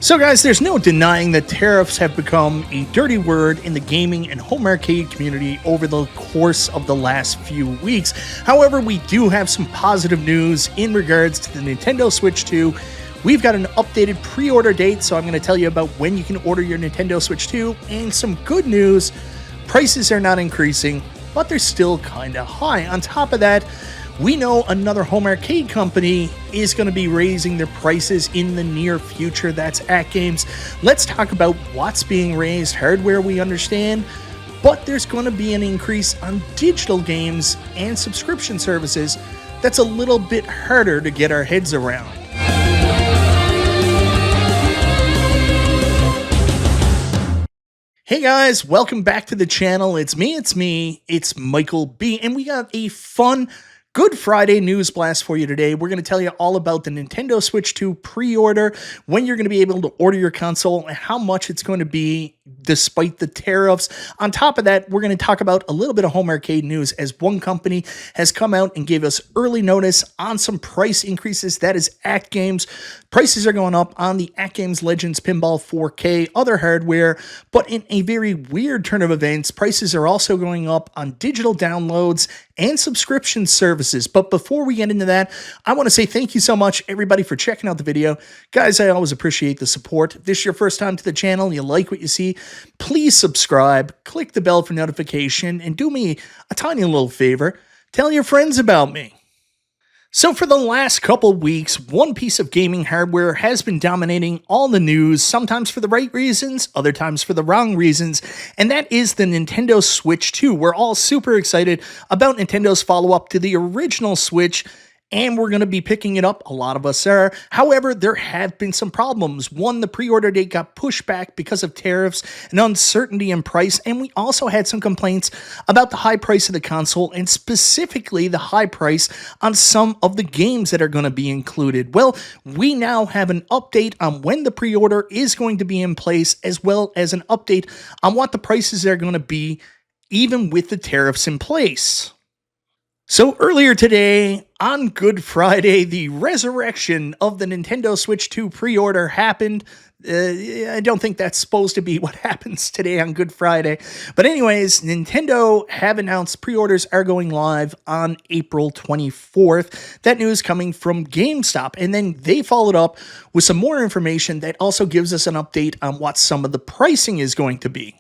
So guys, there's no denying that tariffs have become a dirty word in the gaming and home arcade community over the course of the last few weeks. However, we do have some positive news in regards to the Nintendo Switch 2. We've got an updated pre-order date, so I'm going to tell you about when you can order your Nintendo Switch 2, and some good news, prices are not increasing, but they're still kind of high. On top of that, we know another home arcade company is going to be raising their prices in the near future. That's AtGames. Let's talk about what's being raised. Hardware we understand, but there's going to be an increase on digital games and subscription services that's a little bit harder to get our heads around. Hey guys, welcome back to the channel. It's Michael B, and we got a fun Good Friday news blast for you today. We're going to tell you all about the Nintendo Switch 2 pre-order, when you're going to be able to order your console, and how much it's going to be despite the tariffs. On top of that, we're going to talk about a little bit of home arcade news, as one company has come out and gave us early notice on some price increases. That is AtGames. Prices are going up on the AtGames Legends Pinball 4K, other hardware, but in a very weird turn of events, prices are also going up on digital downloads and subscription services. But before we get into that, I want to say thank you so much, everybody, for checking out the video. Guys, I always appreciate the support. If this is your first time to the channel and you like what you see, please subscribe, click the bell for notification, and do me a tiny little favor, tell your friends about me. So for the last couple weeks, one piece of gaming hardware has been dominating all the news, sometimes for the right reasons, other times for the wrong reasons, and that is the Nintendo Switch 2. We're all super excited about Nintendo's follow-up to the original Switch, and we're going to be picking it up. A lot of us are. However, there have been some problems. One, the pre-order date got pushed back because of tariffs and uncertainty in price, and we also had some complaints about the high price of the console, and specifically the high price on some of the games that are going to be included. Well, we now have an update on when the pre-order is going to be in place, as well as an update on what the prices are going to be, even with the tariffs in place. So earlier today, on Good Friday, the resurrection of the Nintendo Switch 2 pre-order happened. I don't think that's supposed to be what happens today on Good Friday. But anyways, Nintendo have announced pre-orders are going live on April 24th. That news coming from GameStop. And then they followed up with some more information that also gives us an update on what some of the pricing is going to be.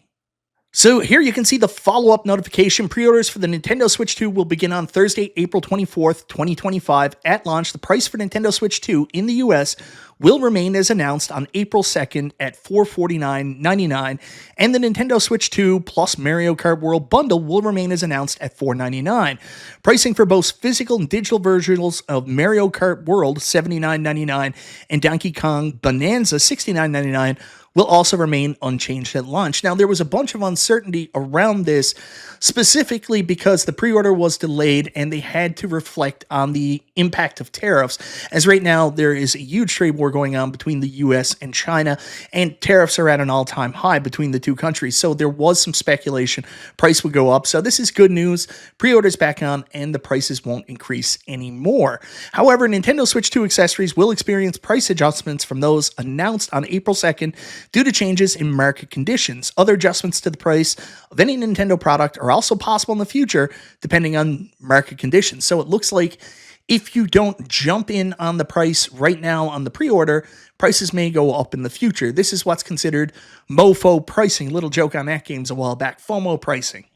So here you can see the follow-up notification. Pre-orders for the Nintendo Switch 2 will begin on Thursday, April 24th, 2025. At launch, the price for Nintendo Switch 2 in the US will remain as announced on April 2nd at $449.99, and the Nintendo Switch 2 plus Mario Kart World bundle will remain as announced at $499. Pricing for both physical and digital versions of Mario Kart World, $79.99, and Donkey Kong Bonanza, $69.99, will also remain unchanged at launch. Now, there was a bunch of uncertainty around this, specifically because the pre-order was delayed and they had to reflect on the impact of tariffs, as right now there is a huge trade war going on between the US and China, and tariffs are at an all-time high between the two countries. So there was some speculation price would go up. So this is good news. Pre-orders back on and the prices won't increase anymore. However, Nintendo Switch 2 accessories will experience price adjustments from those announced on April 2nd due to changes in market conditions. Other adjustments to the price of any Nintendo product are also possible in the future, depending on market conditions. So it looks like if you don't jump in on the price right now on the pre-order, prices may go up in the future. This is what's considered MOFO pricing. Little joke on AtGames a while back, FOMO pricing.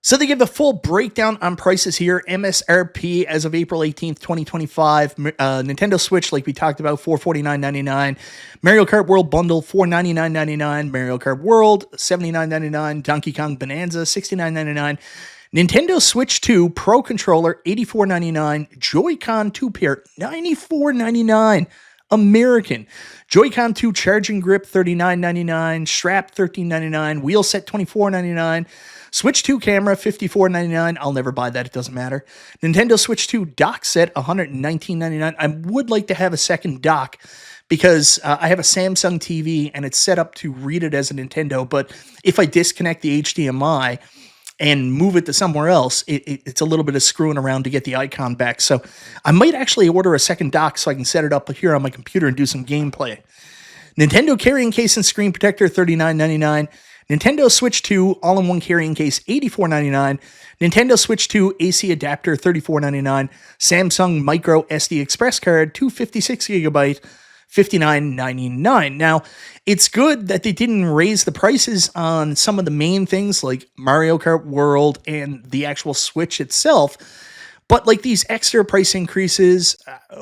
So they give a full breakdown on prices here. MSRP as of April 18th, 2025. Nintendo Switch, like we talked about, $449.99. Mario Kart World Bundle, $499.99. Mario Kart World, $79.99. Donkey Kong Bonanza, $69.99. Nintendo Switch 2 Pro Controller, $84.99. Joy-Con 2-pair, $94.99. American. Joy-Con 2 Charging Grip, $39.99. Strap, $13.99. Wheel set, $24.99. Switch 2 camera, $54.99. I'll never buy that. It doesn't matter. Nintendo Switch 2 dock set, $119.99. I would like to have a second dock because I have a Samsung TV and it's set up to read it as a Nintendo. But if I disconnect the HDMI and move it to somewhere else, it's a little bit of screwing around to get the icon back. So I might actually order a second dock so I can set it up here on my computer and do some gameplay. Nintendo carrying case and screen protector, $39.99. Nintendo Switch 2 all-in-one carrying case, $84.99. Nintendo Switch 2 AC adapter, $34.99. Samsung Micro SD Express card, 256GB, $59.99. Now, it's good that they didn't raise the prices on some of the main things like Mario Kart World and the actual Switch itself. But like these extra price increases,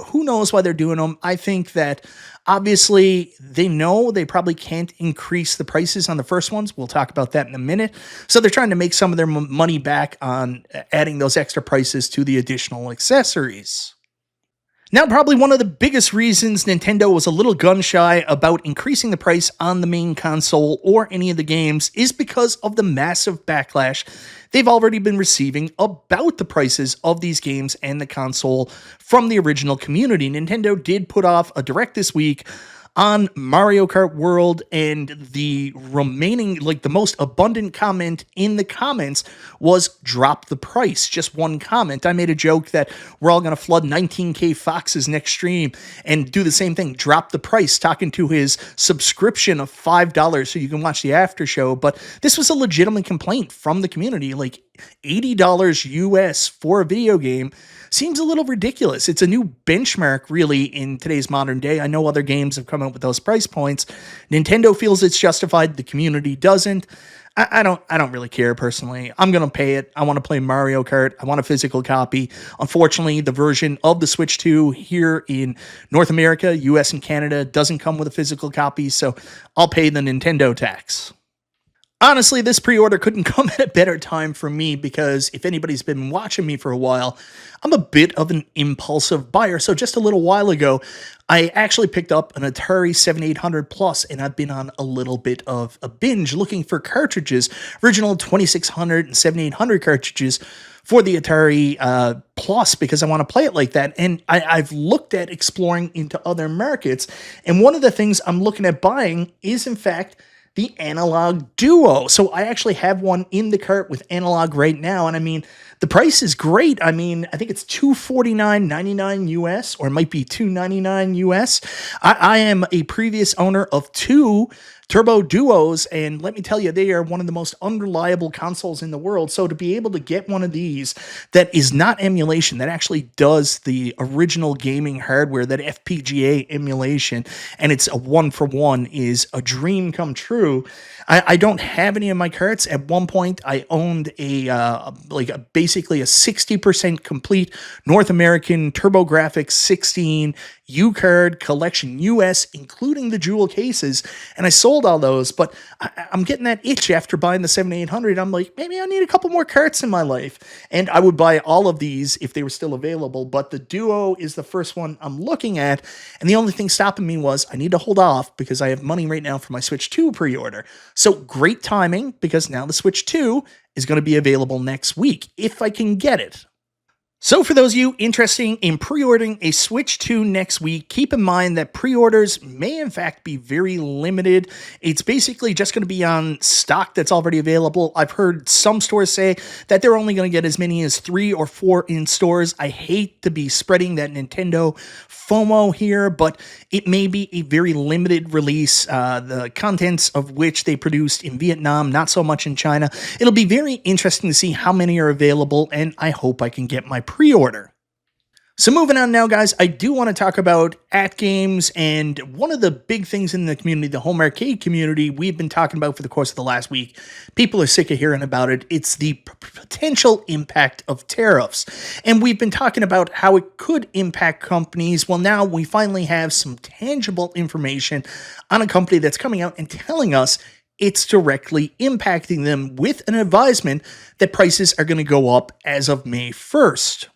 who knows why they're doing them? I think that obviously they know they probably can't increase the prices on the first ones. We'll talk about that in a minute. So they're trying to make some of their money back on adding those extra prices to the additional accessories. Now, probably one of the biggest reasons Nintendo was a little gun-shy about increasing the price on the main console or any of the games is because of the massive backlash they've already been receiving about the prices of these games and the console from the original community. Nintendo did put off a direct this week on Mario Kart World, and the remaining, like the most abundant comment in the comments was drop the price. Just one comment. I made a joke that we're all going to flood 19K Fox's next stream and do the same thing, drop the price, talking to his subscription of $5 so you can watch the after show. But this was a legitimate complaint from the community, like $80 US for a video game seems a little ridiculous. It's a new benchmark, really, in today's modern day. I know other games have come out with those price points. Nintendo feels it's justified. The community doesn't. I don't really care personally. I'm going to pay it. I want to play Mario Kart. I want a physical copy. Unfortunately, the version of the Switch 2 here in North America, US and Canada, doesn't come with a physical copy, so I'll pay the Nintendo tax. Honestly, this pre-order couldn't come at a better time for me because if anybody's been watching me for a while, I'm a bit of an impulsive buyer. So just a little while ago, I actually picked up an Atari 7800 Plus, and I've been on a little bit of a binge looking for cartridges, original 2600 and 7800 cartridges for the Atari Plus, because I want to play it like that. And I've looked at exploring into other markets, and one of the things I'm looking at buying is, in fact, the Analog Duo. So I actually have one in the cart with Analog right now. And I mean, the price is great. I mean, I think it's $249.99 US, or it might be $299 US. I am a previous owner of two Turbo Duos, and let me tell you, they are one of the most unreliable consoles in the world. So to be able to get one of these that is not emulation, that actually does the original gaming hardware, that FPGA emulation, and it's a one-for-one, is a dream come true. I don't have any of my carts. At one point, I owned basically a 60% complete North American TurboGrafx 16 U-Card collection US, including the jewel cases, and I sold all those. But I'm getting that itch after buying the 7800. I'm like, maybe I need a couple more carts in my life, and I would buy all of these if they were still available. But the Duo is the first one I'm looking at, and the only thing stopping me was I need to hold off because I have money right now for my Switch 2 pre-order. So great timing, because now the Switch 2 is going to be available next week if I can get it. So for those of you interested in pre-ordering a Switch 2 next week, keep in mind that pre-orders may in fact be very limited. It's basically just going to be on stock that's already available. I've heard some stores say that they're only going to get as many as 3 or 4 in stores. I hate to be spreading that Nintendo FOMO here, but it may be a very limited release, the contents of which they produced in Vietnam, not so much in China. It'll be very interesting to see how many are available, and I hope I can get my pre-order. So moving on now, guys, I do want to talk about AtGames, and one of the big things in the community, the home arcade community, we've been talking about for the course of the last week. People are sick of hearing about it. It's the potential impact of tariffs, and we've been talking about how it could impact companies. Well, now we finally have some tangible information on a company that's coming out and telling us it's directly impacting them with an advisement that prices are going to go up as of May 1st.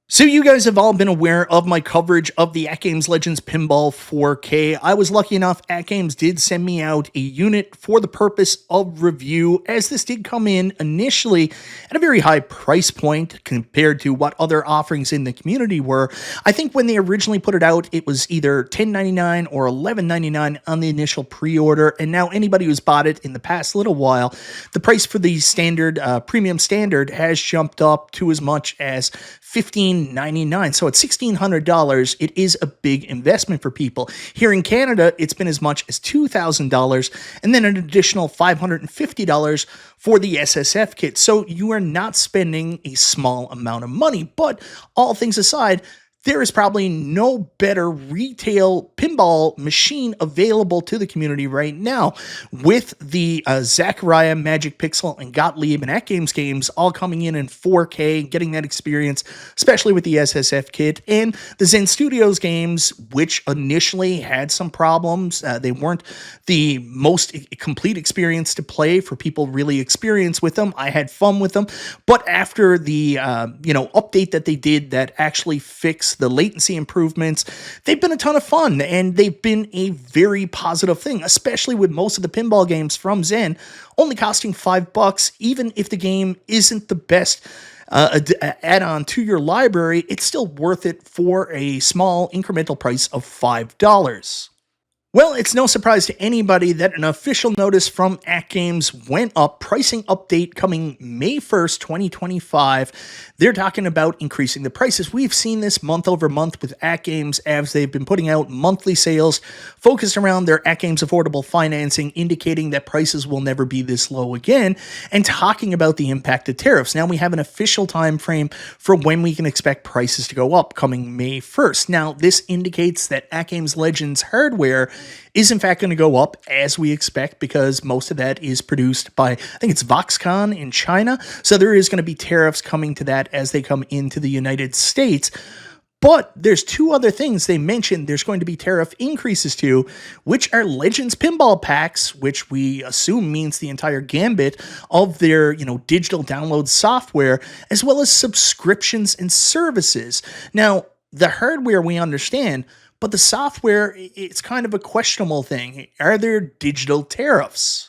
So you guys have all been aware of my coverage of the AtGames Legends Pinball 4K. I was lucky enough, AtGames did send me out a unit for the purpose of review, as this did come in initially at a very high price point compared to what other offerings in the community were. I think when they originally put it out, it was either $10.99 or $11.99 on the initial pre-order, and now anybody who's bought it in the past little while, the price for the standard, premium standard has jumped up to as much as $15.99 $14.99. So at $1,600, it is a big investment for people. Here in Canada, it's been as much as $2,000 and then an additional $550 for the SSF kit. So you are not spending a small amount of money. But all things aside, there is probably no better retail pinball machine available to the community right now. With the Zachariah, Magic Pixel, and Gottlieb and AtGames games all coming in 4K, getting that experience, especially with the SSF kit, and the Zen Studios games, which initially had some problems. They weren't the most complete experience to play for people really experienced with them. I had fun with them, but after the update that they did that actually fixed the latency improvements, they've been a ton of fun, and they've been a very positive thing, especially with most of the pinball games from Zen only costing $5. Even if the game isn't the best add-on to your library, it's still worth it for a small incremental price of $5. Well, it's no surprise to anybody that an official notice from AtGames went up, pricing update coming May 1st, 2025. They're talking about increasing the prices. We've seen this month over month with AtGames as they've been putting out monthly sales focused around their AtGames affordable financing, indicating that prices will never be this low again, and talking about the impact of tariffs. Now we have an official time frame for when we can expect prices to go up coming May 1st. Now this indicates that AtGames Legends hardware is in fact going to go up as we expect, because most of that is produced by, I think it's Voxcon in China. So there is going to be tariffs coming to that as they come into the United States. But there's two other things they mentioned there's going to be tariff increases to, which are Legends pinball packs, which we assume means the entire gambit of their, digital download software, as well as subscriptions and services. Now, the hardware we understand, but the software, it's kind of a questionable thing. Are there digital tariffs?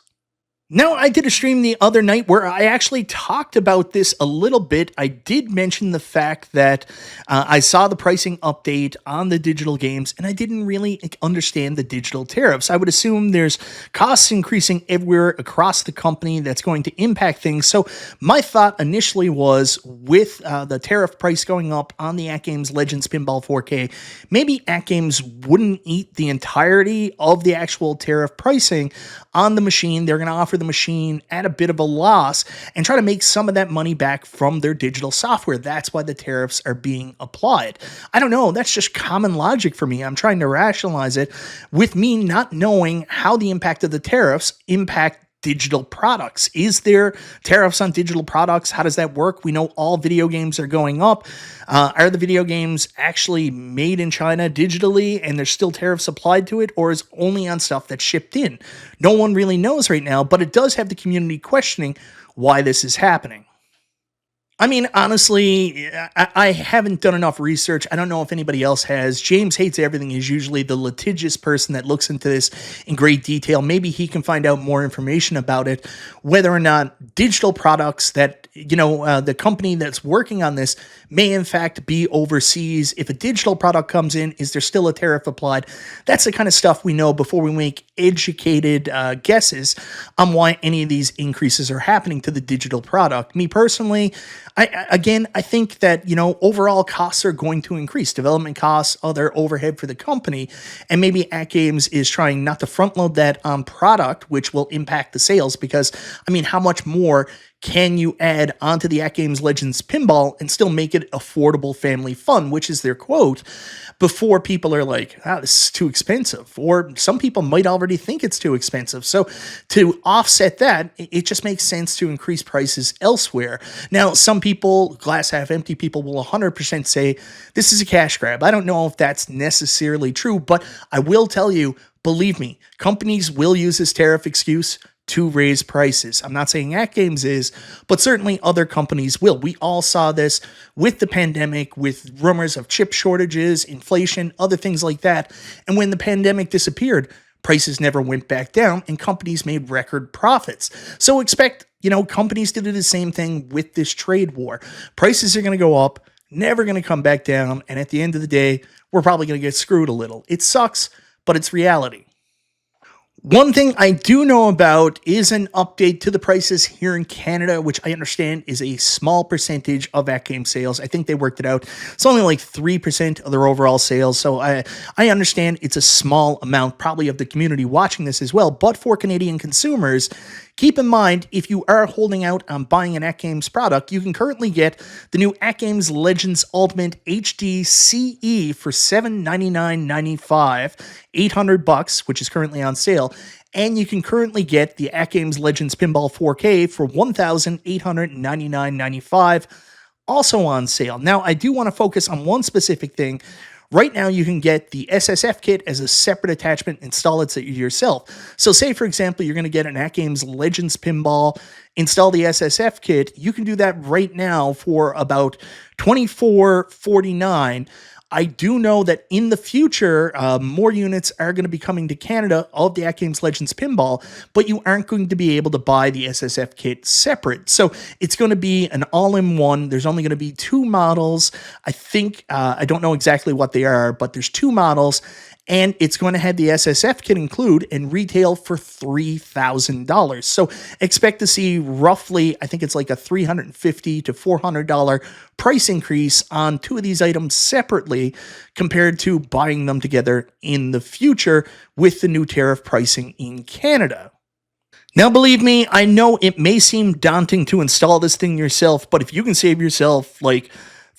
Now, I did a stream the other night where I actually talked about this a little bit. I did mention the fact that I saw the pricing update on the digital games, and I didn't really understand the digital tariffs. I would assume there's costs increasing everywhere across the company that's going to impact things. So my thought initially was, with the tariff price going up on the AtGames Legends Pinball 4K, maybe AtGames wouldn't eat the entirety of the actual tariff pricing on the machine. They're going to offer the machine at a bit of a loss and try to make some of that money back from their digital software. That's why the tariffs are being applied. I don't know. That's just common logic for me. I'm trying to rationalize it with me not knowing how the impact of the tariffs impact digital products. Is there tariffs on digital products? How does that work? We know all video games are going up. Are the video games actually made in China digitally and there's still tariffs applied to it, or is only on stuff that's shipped in? No one really knows right now, but it does have the community questioning why this is happening. I mean, honestly, I haven't done enough research. I don't know if anybody else has. James Hates Everything is usually the litigious person that looks into this in great detail. Maybe he can find out more information about it, whether or not digital products that, the company that's working on this may in fact be overseas. If a digital product comes in, is there still a tariff applied? That's the kind of stuff we know before we make educated guesses on why any of these increases are happening to the digital product. Me personally, I think that, overall costs are going to increase. Development costs, other overhead for the company, and maybe AtGames is trying not to front load that on product, which will impact the sales, because, how much more can you add onto the AtGames Legends Pinball and still make it affordable family fun, which is their quote, before people are like, this is too expensive, or some people might already think it's too expensive. So to offset that, it just makes sense to increase prices elsewhere. Now, some people, glass half empty people, will 100% say this is a cash grab. I don't know if that's necessarily true, but I will tell you, believe me, companies will use this tariff excuse to raise prices. I'm not saying AtGames is, but certainly other companies will. We all saw this with the pandemic, with rumors of chip shortages, inflation, other things like that. And when the pandemic disappeared, prices never went back down and companies made record profits. So expect, companies to do the same thing with this trade war. Prices are going to go up, never going to come back down. And at the end of the day, we're probably going to get screwed a little. It sucks, but it's reality. One thing I do know about is an update to the prices here in Canada, which I understand is a small percentage of AtGames sales. I think they worked it out. It's only like 3% of their overall sales. So I understand it's a small amount, probably of the community watching this as well. But for Canadian consumers, keep in mind, if you are holding out on buying an AtGames product, you can currently get the new AtGames Legends Ultimate HD CE for $799.95, $800, which is currently on sale. And you can currently get the AtGames Legends Pinball 4K for $1,899.95, also on sale. Now, I do want to focus on one specific thing. Right now, you can get the SSF kit as a separate attachment, install it yourself. So say, for example, you're going to get an AtGames Legends Pinball, install the SSF kit. You can do that right now for about $24.49. I do know that in the future, more units are going to be coming to Canada of the AtGames Legends Pinball, but you aren't going to be able to buy the SSF kit separate. So it's going to be an all-in-one. There's only going to be two models. I think, I don't know exactly what they are, but there's two models, and it's going to have the SSF kit include and retail for $3,000. So expect to see roughly, I think it's like a $350 to $400 price increase on two of these items separately compared to buying them together in the future with the new tariff pricing in Canada. Now, believe me, I know it may seem daunting to install this thing yourself, but if you can save yourself like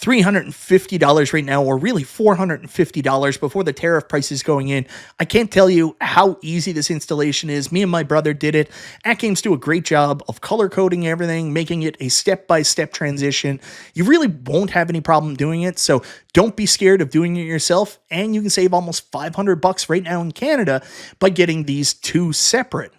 $350 right now, or really $450 before the tariff price is going in, I can't tell you how easy this installation is. Me and my brother did it. AtGames do a great job of color coding everything, making it a step-by-step transition. You really won't have any problem doing it, so don't be scared of doing it yourself, and you can save almost $500 right now in Canada by getting these two separate.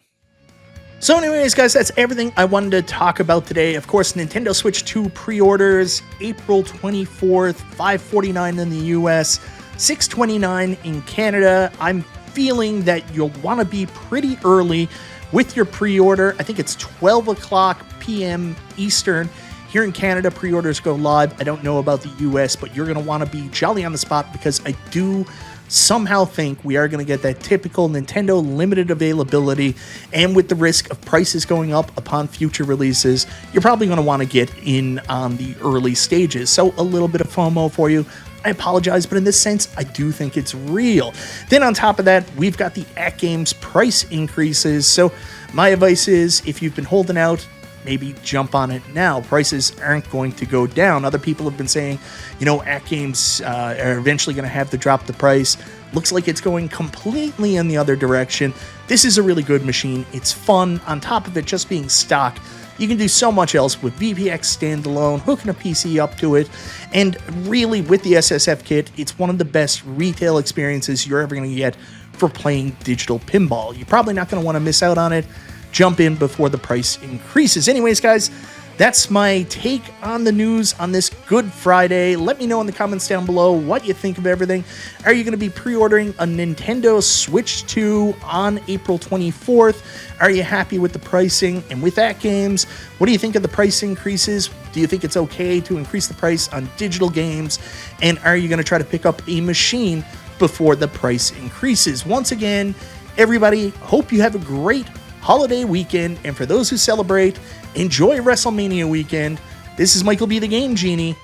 So anyways, guys, that's everything I wanted to talk about today. Of course, Nintendo Switch 2 pre-orders, April 24th, $549 in the US, $629 in Canada. I'm feeling that you'll want to be pretty early with your pre-order. I think it's 12 o'clock p.m. Eastern. Here in Canada, pre-orders go live. I don't know about the US, but you're going to want to be jolly on the spot because I do somehow think we are going to get that typical Nintendo limited availability, and with the risk of prices going up upon future releases, you're probably going to want to get in on the early stages. So a little bit of FOMO for you. I apologize, but in this sense, I do think it's real. Then on top of that, we've got the AtGames price increases. So my advice is, if you've been holding out, maybe jump on it now. Prices aren't going to go down. Other people have been saying, you know, AtGames are eventually going to have to drop the price. Looks like it's going completely in the other direction. This is a really good machine. It's fun. On top of it just being stock, you can do so much else with VPX standalone, hooking a PC up to it, and really with the SSF kit, it's one of the best retail experiences you're ever going to get for playing digital pinball. You're probably not going to want to miss out on it. Jump in before the price increases. Anyways, guys, that's my take on the news on this Good Friday. Let me know in the comments down below what you think of everything. Are you going to be pre-ordering a Nintendo Switch 2 on April 24th? Are you happy with the pricing? And with AtGames, what do you think of the price increases? Do you think it's okay to increase the price on digital games? And are you going to try to pick up a machine before the price increases? Once again, everybody, hope you have a great holiday weekend, and for those who celebrate, enjoy WrestleMania weekend. This is Michael B. the Game Genie.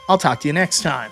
I'll talk to you next time.